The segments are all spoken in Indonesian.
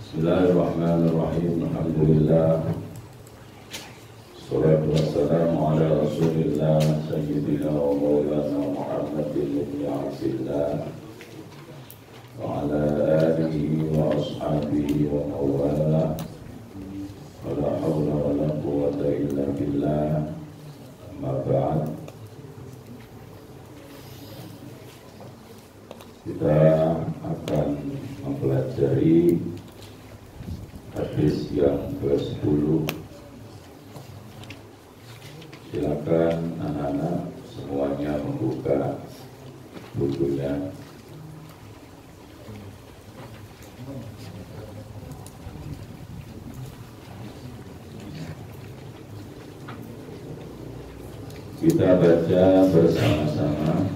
Bismillahirrahmanirrahim. Alhamdulillah. Salatu wassalamu ala Rasulillah Sayyidina wa Maulana Muhammadin ibn Abdillah wa ala alihi wa ashabihi wa mawala. Wa la hawla wa la quwwata illa billah. Amma ba'd. Kita akan mempelajari hadis yang ke-10. Silakan anak-anak semuanya membuka bukunya. Kita baca bersama-sama.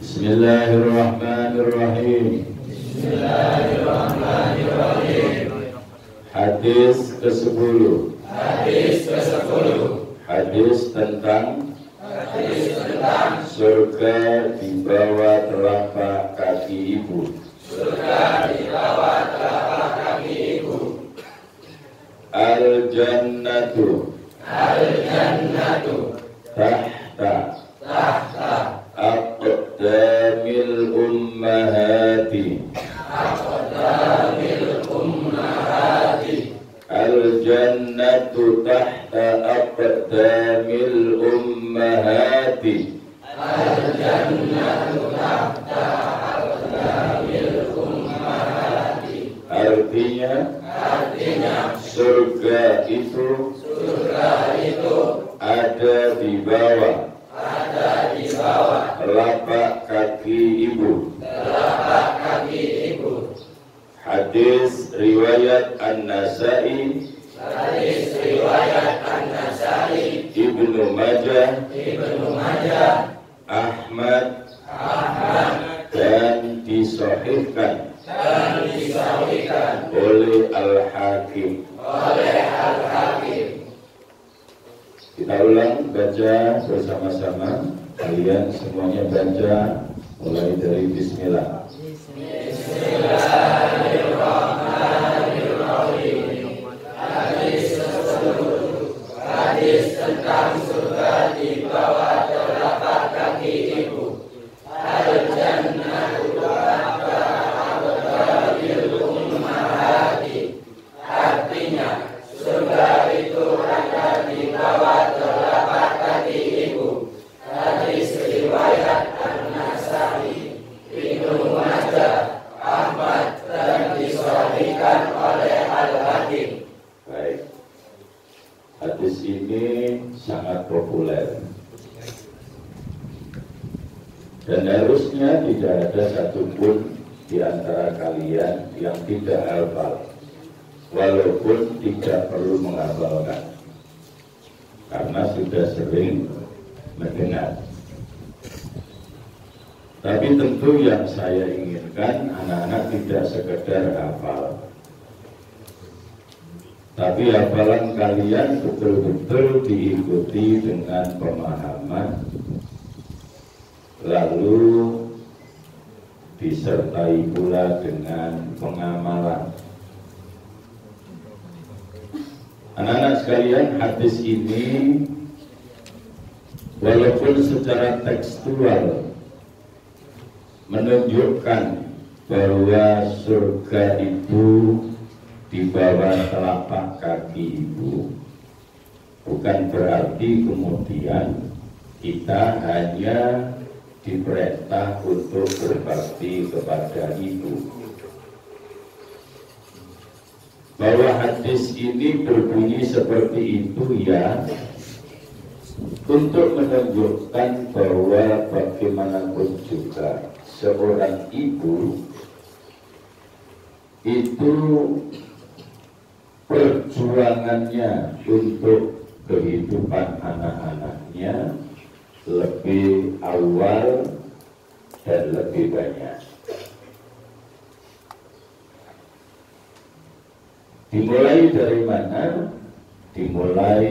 Bismillahirrahmanirrahim. Bismillahirrahmanirrahim. Hadis ke-10. Hadis tentang surga di bawah telapak kaki ibu. Al-jannatu tahta aqdamil ummahati. Al-jannatu tahta aqdamil ummahati. Artinya surga itu ada di bawah telapak kaki ibu. Hadis riwayat An-Nasa'i, Ibnu Majah, Ahmad, dan disahihkan oleh Al-Hakim. Kita ulang baca bersama-sama. Kalian semuanya baca mulai dari Bismillah. Bismillahirrahmanirrahim. Hadis tentang surga di bawah telapak kaki ibu. Al-jannatu tahta aqdamil ummahati. Artinya surga itu ada di bawah telapak kaki ibu. Hadis riwayat An-Nasa'i, Ibnu Majah, Ahmad, dan disahihkan oleh Al-Hakim. Baik. Hadis ini sangat populer. Dan harusnya tidak ada satupun di antara kalian yang tidak hafal, walaupun tidak perlu menghafalkan, karena sudah sering mendengar. Tapi tentu yang saya inginkan anak-anak tidak sekedar hafal, tapi hafalan kalian betul-betul diikuti dengan pemahaman, lalu disertai pula dengan pengamalan. Anak-anak sekalian, hadis ini walaupun secara tekstual menunjukkan bahwa surga itu di bawah telapak kaki ibu, bukan berarti kemudian kita hanya diperintah untuk berbakti kepada ibu. Bahwa hadis ini berbunyi seperti itu ya, untuk menunjukkan bahwa bagaimanapun juga seorang ibu itu perjuangannya untuk kehidupan anak-anaknya lebih awal dan lebih banyak. Dimulai dari mana? Dimulai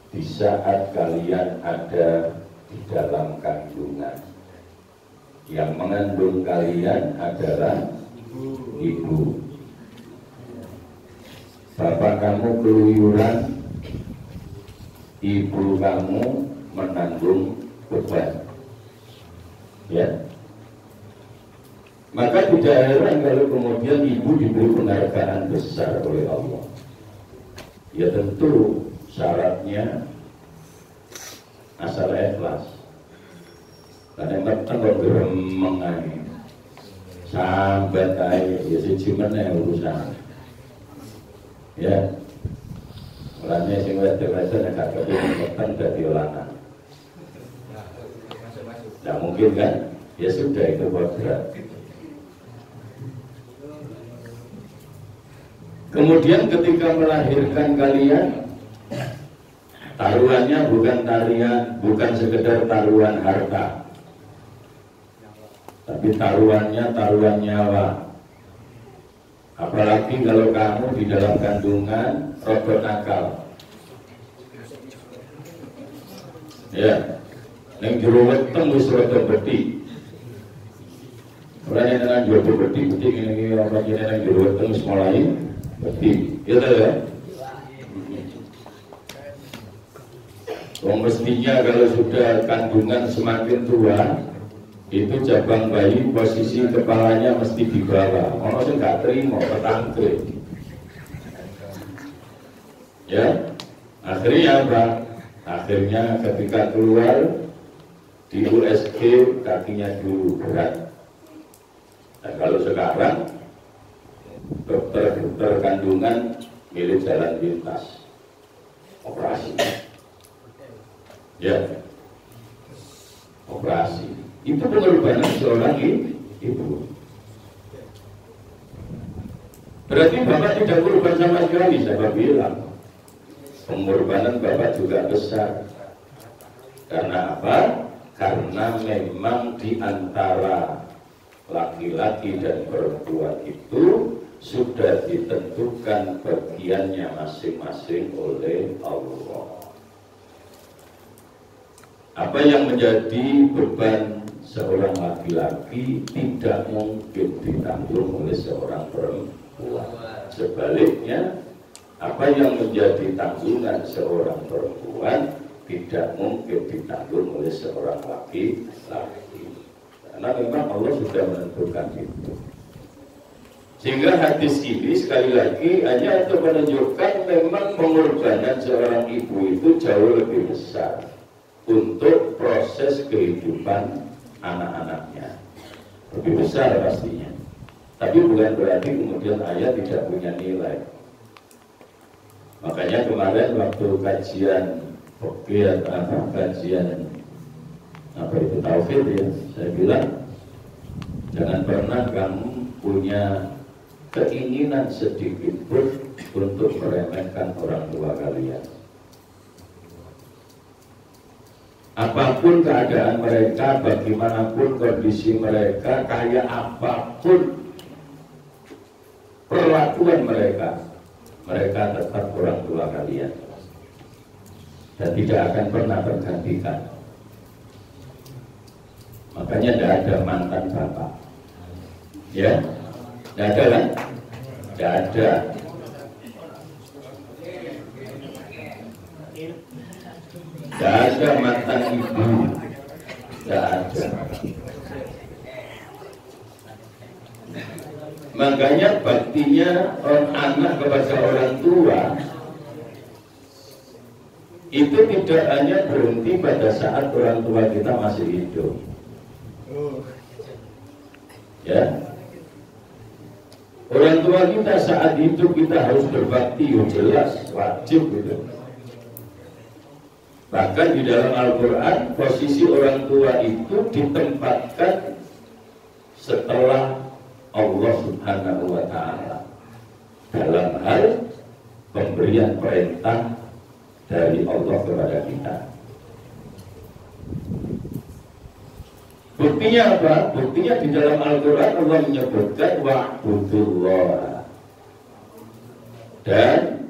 di saat kalian ada di dalam kandungan. Yang mengandung kalian adalah Ibu. Bapak kamu keluyuran, ibu kamu menanggung beban. Ya. Maka tidak heran kalau kemudian ibu diberi penghargaan besar oleh Allah. Ya tentu syaratnya asal ikhlas. Karena kan beremeng aja, sambat aja, ya sejumlahnya urusan. Ya, mulanya sing wedok-wedok nek gak kepengin dadi lanang. Nah mungkin kan, ya sudah itu kodrat. Kemudian ketika melahirkan kalian, taruhannya bukan sekedar taruhan harta, tapi taruhannya taruhan nyawa. Apalagi kalau kamu di dalam kandungan rodok nakal. Ya, neng jero weteng wis rada bedhi. Ora nek nang jero bedhi ini ora kene nang jero weteng wis mulai bedhi. Ya ta ya. Mestinya kalau sudah kandungan semakin tua, itu cabang bayi posisi kepalanya mesti di bawah. Ono sing gak terima petangkre. Ya, akhirnya apa? Akhirnya ketika keluar di USG kakinya dulu berat. Nah kalau sekarang dokter kandungan milik jalan pintas, operasi. Ya, operasi. Itu pengorbanan seorang ibu. Berarti bapak tidak korban sama sekali, saya bilang. Pengorbanan bapak juga besar. Karena apa? Karena memang di antara laki-laki dan perempuan itu sudah ditentukan bagiannya masing-masing oleh Allah. Apa yang menjadi beban seorang laki-laki tidak mungkin ditanggung oleh seorang perempuan. Sebaliknya, apa yang menjadi tanggungan seorang perempuan tidak mungkin ditanggung oleh seorang laki-laki. Karena memang Allah sudah menentukan itu. Sehingga hadis ini sekali lagi hanya untuk menunjukkan memang pengorbanan seorang ibu itu jauh lebih besar untuk proses kehidupan anak-anaknya. Lebih besar pastinya. Tapi bukan berarti kemudian ayah tidak punya nilai. Makanya kemarin waktu kajian kajian tauhid ya, saya bilang jangan pernah kamu punya keinginan sedikit pun untuk meremehkan orang tua kalian. Apapun keadaan mereka, bagaimanapun kondisi mereka, kayak apapun perlakuan mereka, mereka tetap orang tua kalian dan tidak akan pernah tergantikan. Makanya tidak ada mantan bapak, ya, tidak ada kan? Tidak ada. Tidak ada mantan ibu, tidak ada. Makanya baktinya anak kepada orang tua itu tidak hanya berhenti pada saat orang tua kita masih hidup. Ya, orang tua kita saat hidup kita harus berbakti, jelas, wajib gitu. Bahkan di dalam Al-Quran posisi orang tua itu ditempatkan setelah Allah Subhanahu wa Ta'ala dalam hal pemberian perintah dari Allah kepada kita. Buktinya apa? Buktinya di dalam Al-Quran Allah menyebutkan wa'budullah, dan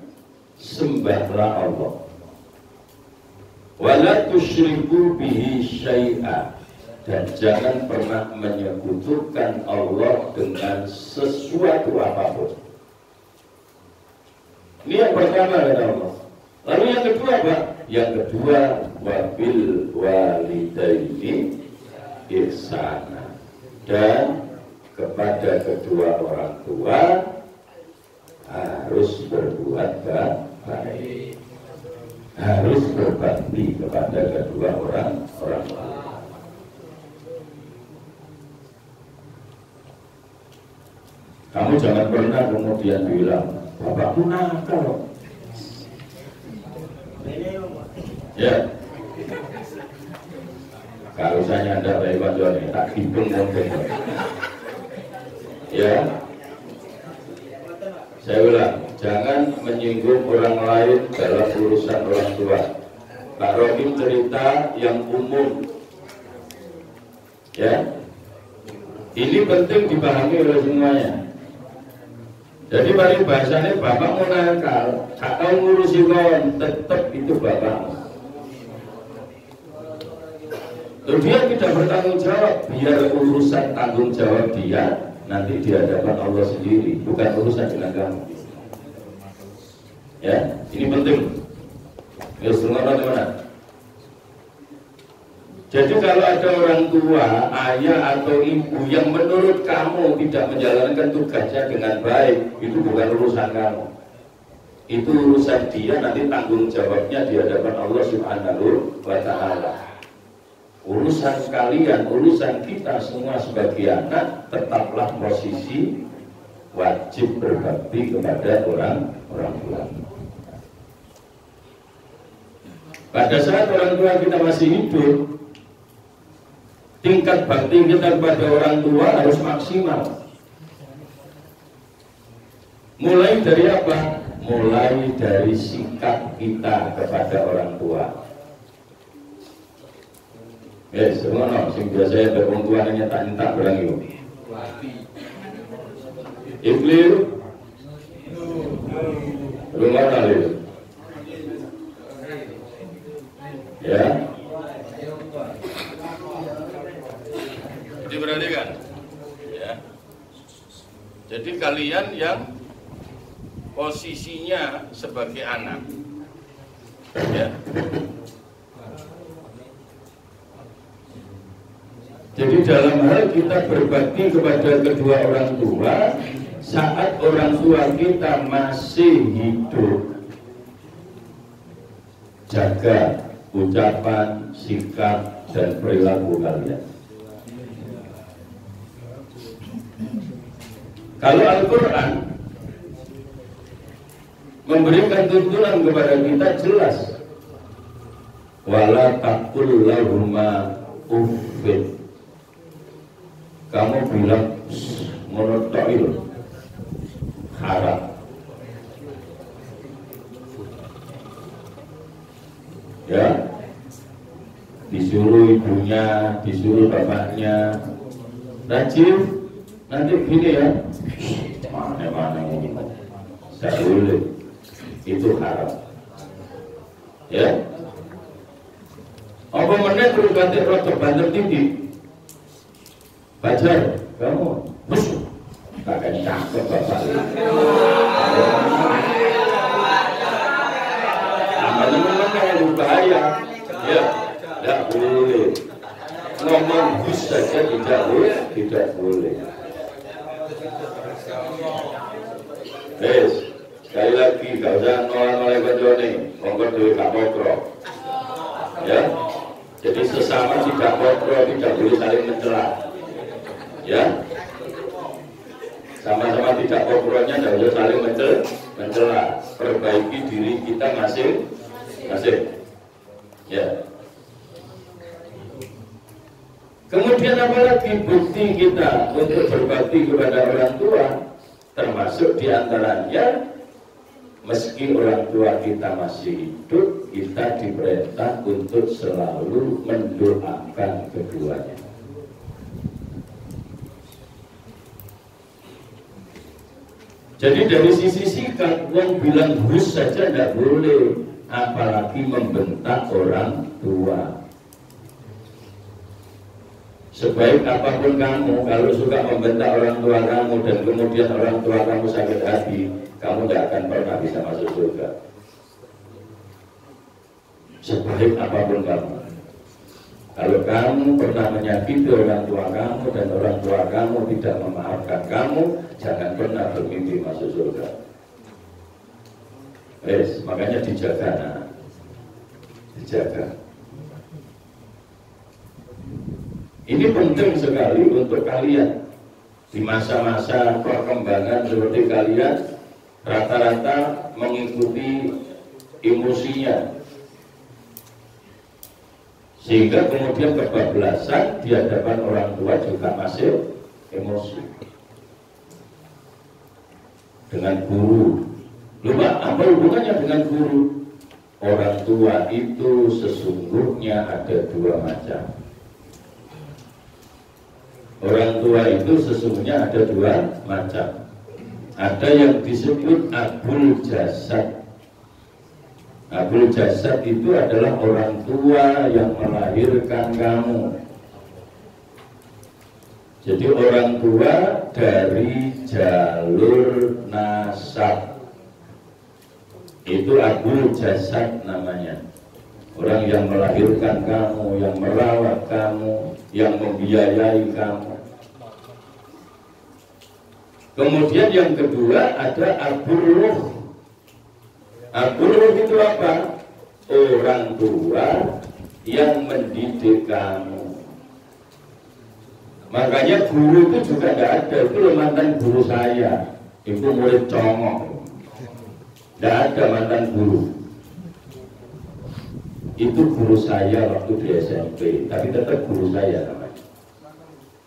sembahlah Allah. Wala tusyriku bihi syai'a, dan jangan pernah menyekutukan Allah dengan sesuatu apapun. Ini yang pertama kata Allah. Lalu yang kedua apa? Yang kedua, wabil walidaini ihsana, dan kepada kedua orang tua harus berbuat baik, harus berbakti kepada kedua orang tua. Kamu jangan pernah kemudian bilang bapakku nakal. Ya, kalau saya nyandar dari Pak Joni, tak hibung mungkin. Ya, saya ulang, jangan menyinggung orang lain dalam urusan orang tua. Pak Rohim cerita yang umum. Ya, ini penting dipahami oleh semuanya. Jadi paling bahasanya bapak mau nakal, tak tahu ngurusi kawan, tetap itu bapak. Lalu dia tidak bertanggung jawab, biar urusan tanggung jawab dia nanti di hadapan Allah sendiri, bukan urusan dengan kamu. Ya, ini penting. Ya, teman-teman. Jadi kalau ada orang tua, ayah atau ibu yang menurut kamu tidak menjalankan tugasnya dengan baik, itu bukan urusan kamu. Itu urusan dia, nanti tanggung jawabnya di hadapan Allah Subhanahu wa Ta'ala. Urusan kalian, urusan kita semua sebagai anak, tetaplah posisi wajib berbakti kepada orang tua. Pada saat orang tua kita masih hidup, tingkat bakti kita kepada orang tua harus maksimal. Mulai dari apa? Mulai dari sikap kita kepada orang tua. Ya, semua sing biasa berwong tua nyetak barang itu. Iblis rumah kali. Ya. Diperhatikan. Ya. Jadi kalian yang posisinya sebagai anak. Ya. Jadi dalam hal kita berbakti kepada kedua orang tua, saat orang tua kita masih hidup, jaga ucapan, sikap, dan perilaku kalian. Kalau Al-Quran memberikan tuntunan kepada kita jelas, wala taqul lahuma uffin. Kamu bilang monotoil haram. Ya, disuruh ibunya, disuruh bapaknya, rajin. Nanti begini ya, mana ini, saya boleh, itu haram. Ya, apa menit terus ganti rotok banter tinggi. Bajar, kamu musuh, kakak cakep bapak. Amalnya memang yang berbahaya, ya, tidak boleh. Ngomong bus saja tidak boleh. Sekali lagi, gak usah nolak Pak Joni, ngomong duit gak pokro. Ya, jadi sesama tidak pokro, tidak boleh saling mencela. Ya, sama-sama tidak pokronya, tidak boleh saling mencela. Perbaiki diri kita masing-masing. Ya. Kemudian apalagi bukti kita untuk berbakti kepada orang tua, termasuk diantaranya meski orang tua kita masih hidup, kita diperintah untuk selalu mendoakan keduanya. Jadi dari sisi sikap, yang bilang hus saja tidak boleh, apalagi membentak orang tua. Sebaik apapun kamu, kalau suka membentak orang tua kamu dan kemudian orang tua kamu sakit hati, kamu tidak akan pernah bisa masuk surga. Sebaik apapun kamu, kalau kamu pernah menyakiti orang tua kamu dan orang tua kamu tidak memaafkan kamu, jangan pernah bermimpi masuk surga. Makanya dijaga, nah. Dijaga. Ini penting sekali untuk kalian di masa-masa perkembangan seperti kalian rata-rata mengikuti emosinya, sehingga kemudian kebablasan di hadapan orang tua juga masih emosi dengan guru. Lupa apa hubungannya dengan guru? Orang tua itu sesungguhnya ada dua macam. Orang tua itu sesungguhnya ada dua macam. Ada yang disebut abul jasad. Abul jasad itu adalah orang tua yang melahirkan kamu. Jadi orang tua dari jalur nasab. Itu abul jasad namanya. Orang yang melahirkan kamu, yang merawat kamu, yang membiayai kamu. Kemudian yang kedua ada abul ruh. Abul ruh itu apa? Orang tua yang mendidik kamu. Makanya guru itu juga tidak ada. Itu mantan guru saya. Itu murid congok. Tidak ada mantan guru. Itu guru saya waktu di SMP, tapi tetap guru saya namanya.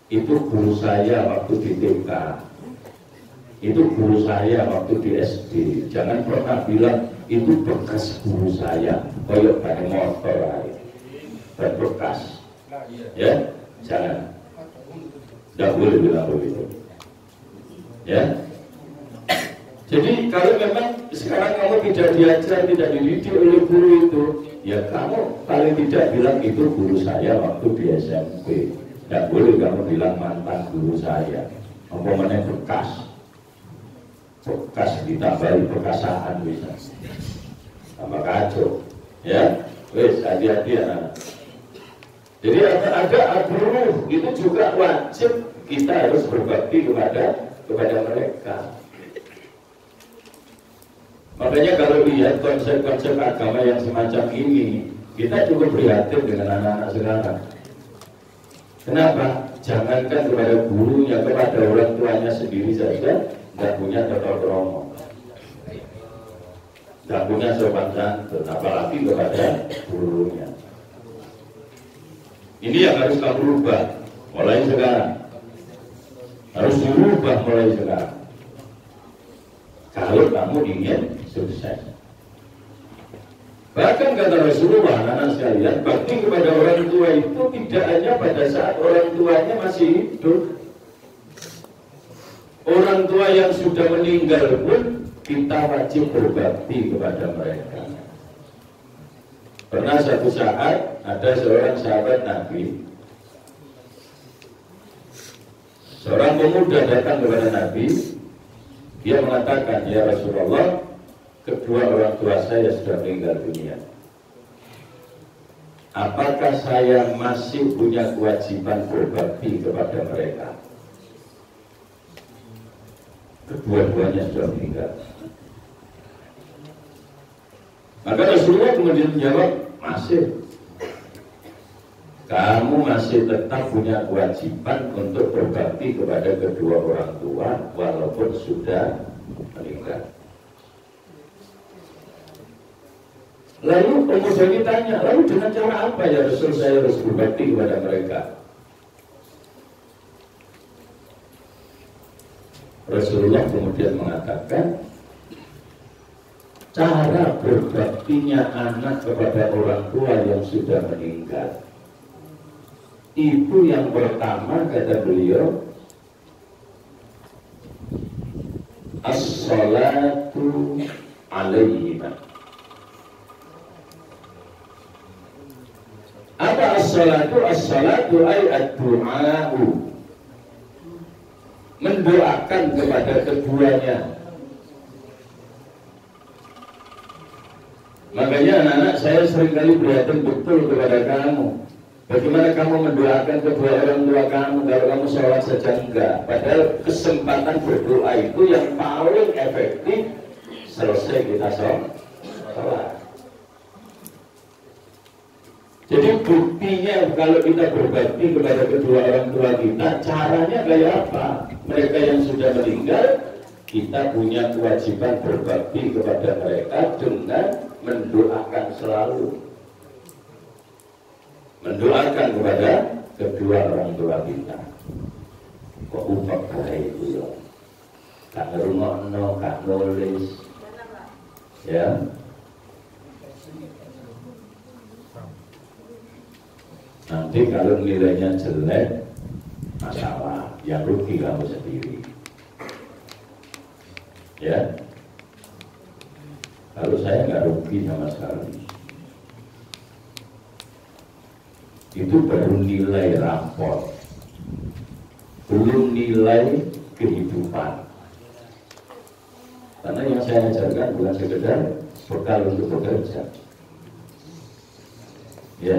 Itu guru saya waktu di TK. Itu guru saya waktu di SD. Jangan pernah bilang itu bekas guru saya. Koyok pada motor aja. Berbekas. Ya, jangan. Tidak boleh bilang begitu. Ya. Jadi kalau memang sekarang kamu tidak diajar, tidak dididik oleh guru itu, ya kamu paling tidak bilang itu guru saya waktu di SMP. Tidak boleh kamu bilang mantan guru saya. Umpamanya bekas ditambahi bekasaan bisa. Tambah kacau. Ya, wes hati-hati anak. Jadi ada guru itu juga wajib kita harus berbakti kepada mereka. Makanya kalau lihat konsep-konsep agama yang semacam ini, kita cukup prihatin dengan anak-anak sekarang. Kenapa? Jangankan kepada gurunya, kepada orang tuanya sendiri saja tidak punya tata krama, tidak punya sopan santun, apalagi kepada gurunya. Ini yang harus kamu rubah mulai sekarang. Harus dirubah mulai sekarang. Kalau kamu ingin sukses. Bahkan kata Rasulullah, anak sekalian, bakti kepada orang tua itu tidak hanya pada saat orang tuanya masih hidup. Orang tua yang sudah meninggal pun kita wajib berbakti kepada mereka. Pernah satu saat ada seorang sahabat Nabi, seorang pemuda datang kepada Nabi. Dia mengatakan, ya Rasulullah, kedua orang tua saya sudah meninggal dunia. Apakah saya masih punya kewajiban berbakti kepada mereka? Kedua-duanya sudah meninggal. Maka Rasulullah kemudian menjawab, masih. Kamu masih tetap punya kewajiban untuk berbakti kepada kedua orang tua walaupun sudah meninggal. Lalu pemuda ini tanya, lalu dengan cara apa ya Rasul saya harus berbakti kepada mereka? Rasulullah kemudian mengatakan, cara berbaktinya anak kepada orang tua yang sudah meninggal itu yang pertama kata beliau, as-salatu alaihima. Apa as-salatu? As-salatu ay ad-du'a'u, mendoakan kepada keduanya. Makanya anak-anak saya seringkali prihatin betul kepada kamu. Bagaimana kamu mendoakan kedua orang tua kamu kalau kamu sholat saja enggak? Padahal kesempatan berdoa itu yang paling efektif selesai kita sholat. Jadi buktinya kalau kita berbakti kepada kedua orang tua kita, caranya kayak apa? Mereka yang sudah meninggal, kita punya kewajiban berbakti kepada mereka dengan mendoakan selalu. Mendoakan kepada kedua orang tua kita. Kok upak baik itu ya? Kak ngerungokno, kak nulis, ya. Nanti kalau nilainya jelek, masalah, yang rugi kamu sendiri. Ya, kalau saya nggak rugi sama sekali. Itu baru nilai rapor, belum nilai kehidupan. Karena yang saya ajarkan bukan sekedar bekal untuk bekerja. Ya,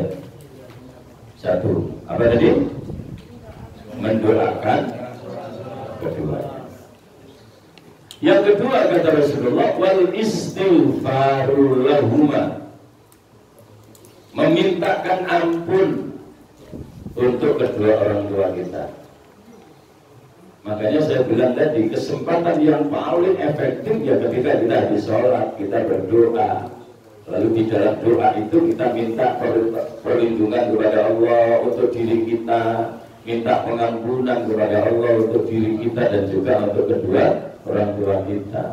satu, apa tadi? Mendoakan keduanya. Yang kedua kata Rasulullah, wal istighfaru lahuma, memintakan ampun untuk kedua orang tua kita. Makanya saya bilang tadi, kesempatan yang paling efektif ya ketika kita di sholat, kita berdoa. Lalu di dalam doa itu kita minta perlindungan kepada Allah untuk diri kita, minta pengampunan kepada Allah untuk diri kita dan juga untuk kedua orang tua kita.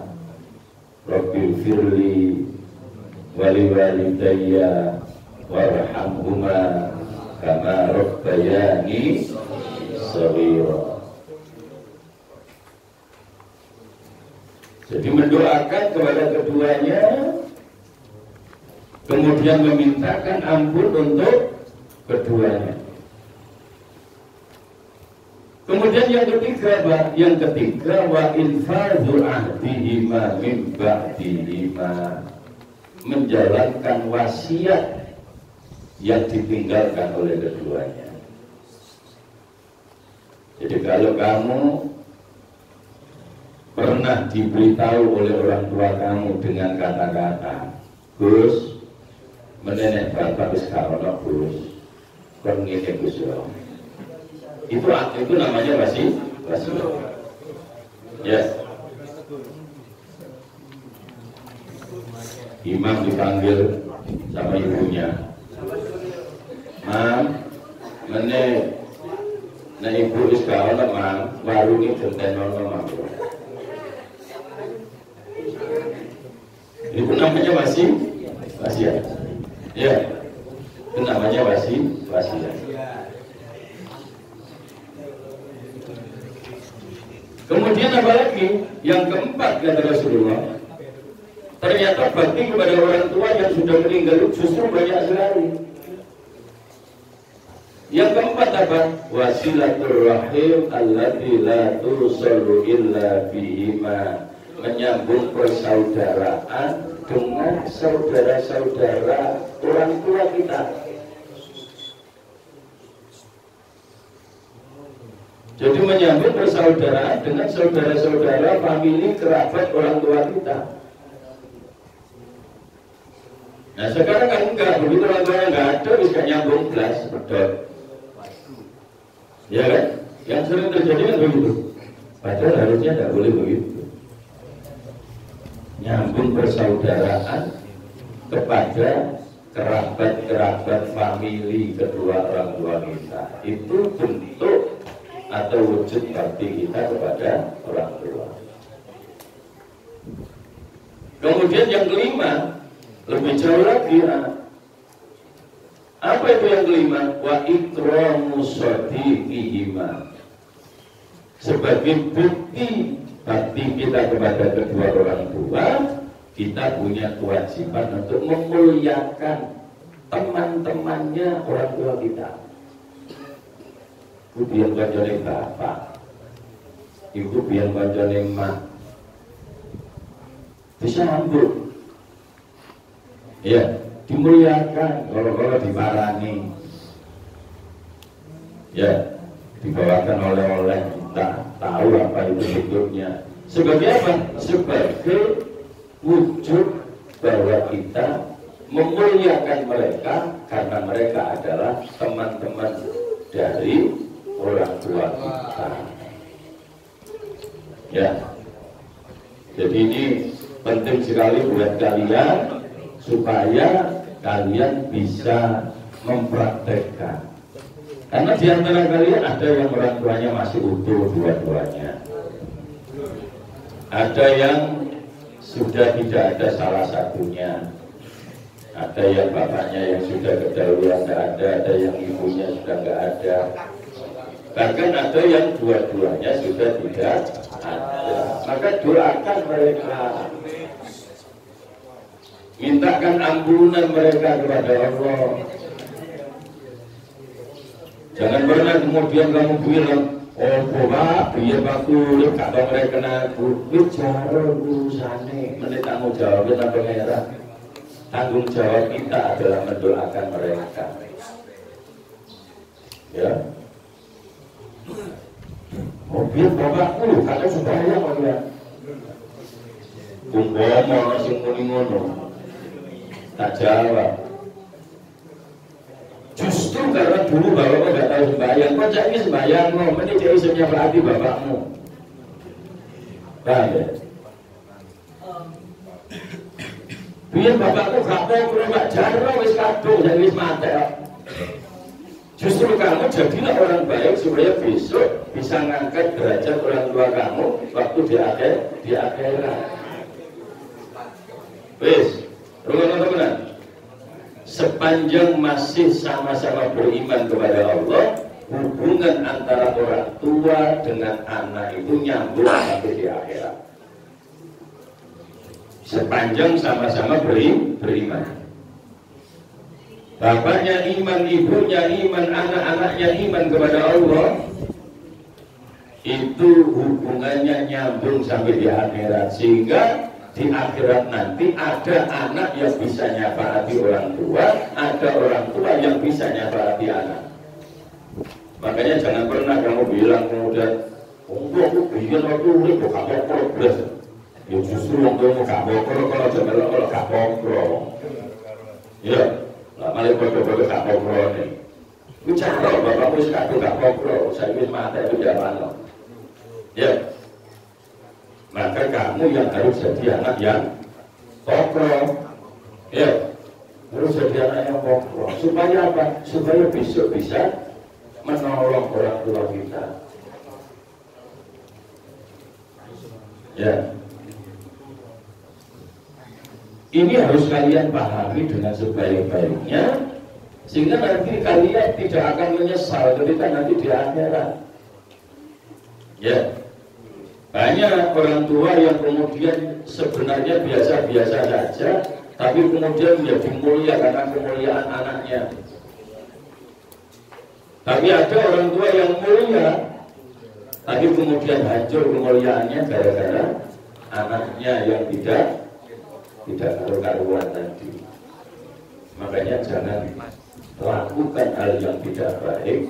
Rabbil firli wali walidayya warhamhuma kama rabbayani shaghira. Jadi mendoakan kepada keduanya, kemudian memintakan ampun untuk keduanya. Kemudian yang ketiga, wa infadhu ahdihima min ba'dihima, menjalankan wasiat yang ditinggalkan oleh keduanya. Jadi kalau kamu pernah diberitahu oleh orang tua kamu dengan kata-kata, Gus, menenek bapak wis gak ono Gus, kon ngene Gus yo. Itu namanya wasiat. Ya. Imam dipanggil sama ibunya. Mam, menek nek ibu wis gak ono, Mam, warunge genten ono, Mam. Itu namanya wasiat. Ya, itu namanya wasiat. Kemudian apa lagi? Yang keempat kata Rasulullah, ternyata bakti kepada orang tua yang sudah meninggal justru banyak sekali. Yang keempat apa? Wasilaturrahim allati la tusallu illa bihima, menyambung persaudaraan dengan saudara-saudara orang tua kita. Jadi menyambung persaudaraan dengan saudara-saudara, famili, kerabat orang tua kita. Nah sekarang kan enggak, begitu orang tua enggak ada, bisa nyambung belas, betul. Ya kan? Yang sering terjadi kan begitu. Padahal harusnya enggak boleh begitu. Nyambung persaudaraan kepada kerabat-kerabat famili kedua orang tua kita, itu bentuk atau wujud bakti kita kepada orang tua. Kemudian yang kelima, lebih jauh lagi. Apa itu yang kelima? Wa ikramu shadiqihima, sebagai bukti bakti kita kepada kedua orang tua, kita punya kewajiban untuk memuliakan teman-temannya orang tua kita. Iku biyen kancane bapak, iku biyen kancane mak. Disambut, ya, dimuliakan, kalau diparani, ya, dibawakan oleh-oleh kita tahu apa itu hidupnya. Sebagai apa? Sebagai wujud bahwa kita memuliakan mereka karena mereka adalah teman-teman dari orang tua kita. Ya, jadi ini penting sekali buat kalian supaya kalian bisa mempraktekkan. Karena di antara kalian ada yang orang tuanya masih utuh dua-duanya, ada yang sudah tidak ada salah satunya, ada yang bapaknya yang sudah kedahuluan nggak ada yang ibunya sudah nggak ada, bahkan ada yang dua-duanya sudah tidak ada. Maka doakan mereka, mintakan ampunan mereka kepada Allah. Jangan pernah kemudian kamu bilang, oh bapak, biar waktu kata mereka aku bicara urusannya, menit tanggung jawabnya sampai merah. Tanggung jawab kita adalah mendoakan mereka. Ya. Mobil bapakku, kata supaya ya. Kumpul langsung muni-muni, tak jawab. Justru karena dulu bapakmu nggak tahu sembahyang, kok jadi sembahyangmu, mending jadi isomnya berarti bapakmu. Paham ya? Biar bapakku gak tahu kalau gak jarang wis kadung, jadi wis mati. Justru kamu jadilah orang baik supaya besok bisa ngangkat derajat orang tua kamu waktu di akhirat. Wis, teman-teman, sepanjang masih sama-sama beriman kepada Allah, hubungan antara orang tua dengan anak itu nyambung sampai di akhirat. Sepanjang sama-sama beriman. Bapaknya iman, ibunya iman, anak-anaknya iman kepada Allah, itu hubungannya nyambung sampai di akhirat. Sehingga di akhirat nanti ada anak yang bisa nyafaati orang tua, ada orang tua yang bisa nyafaati anak. Makanya jangan pernah kamu bilang kemudian, aku bikin waktu ini kok gak progres. Ya justru waktu itu gak progres, kalau jalan kalau gak progres. Ya, malah bodoh-bodoh gak progres nih. Bicara bapakmu sekarang gak progres, saya ini mata itu jalan. Ya. Maka kamu yang harus jadi anak yang kokoh, ya, harus jadi anak yang kokoh. Supaya apa? Supaya besok bisa menolong orang tua kita. Ya, ini harus kalian pahami dengan sebaik-baiknya, sehingga nanti kalian tidak akan menyesal ketika nanti di akhirat. Ya. Banyak orang tua yang kemudian sebenarnya biasa-biasa saja, tapi kemudian menjadi mulia karena kemuliaan anaknya. Tapi ada orang tua yang mulia, tapi kemudian hancur kemuliaannya gara-gara anaknya yang tidak karu-karuan tadi. Makanya jangan lakukan hal yang tidak baik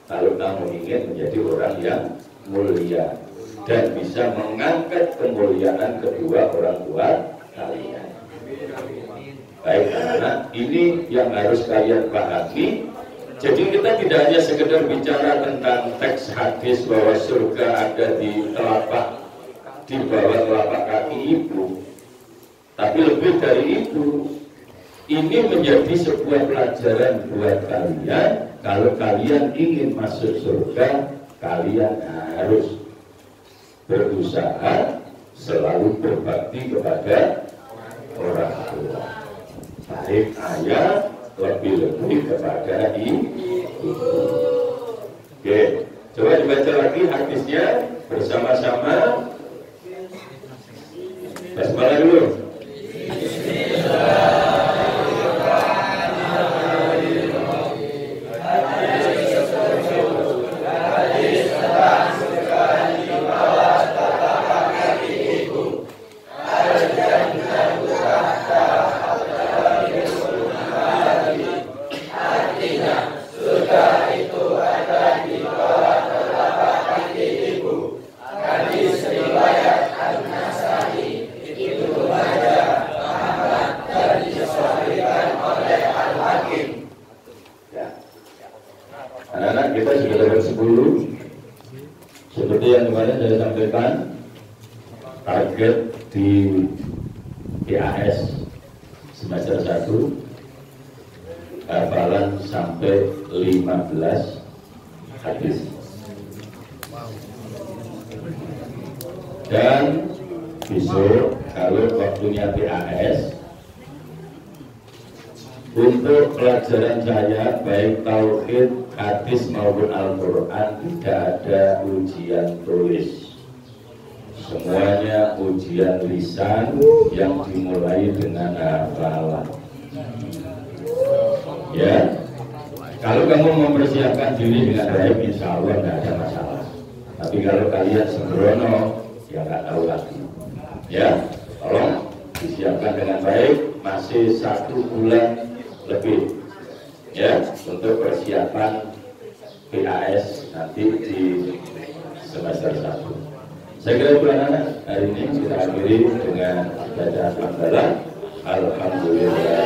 kalau kamu ingin menjadi orang yang mulia dan bisa mengangkat kemuliaan kedua orang tua kalian. Baik anak, ini yang harus kalian pahami. Jadi kita tidak hanya sekedar bicara tentang teks hadis bahwa surga ada di bawah telapak kaki ibu, tapi lebih dari itu, ini menjadi sebuah pelajaran buat kalian. Kalau kalian ingin masuk surga, kalian harus berusaha selalu berbakti kepada orang tua, baik ayah, lebih-lebih kepada ibu. Oke, coba dibaca lagi hadisnya bersama-sama. Basmalah dulu. kemarin saya sampaikan target di PAS semester 1 hafalan sampai 15 hadis. Dan besok kalau waktunya PAS untuk pelajaran saya baik tauhid, hadis maupun Al-Quran tidak ada ujian tulis, semuanya ujian lisan yang dimulai dengan hafalan. Ya, kalau kamu mempersiapkan diri dengan baik, insya Allah tidak ada masalah. Tapi kalau kalian sembrono, ya nggak tahu lagi. Ya, tolong disiapkan dengan baik. Masih 1 bulan lebih ya untuk persiapan PAS nanti di semester 1. Saya kira itu anak-anak hari ini kita akhiri dengan bacaan hamdalah. Alhamdulillah.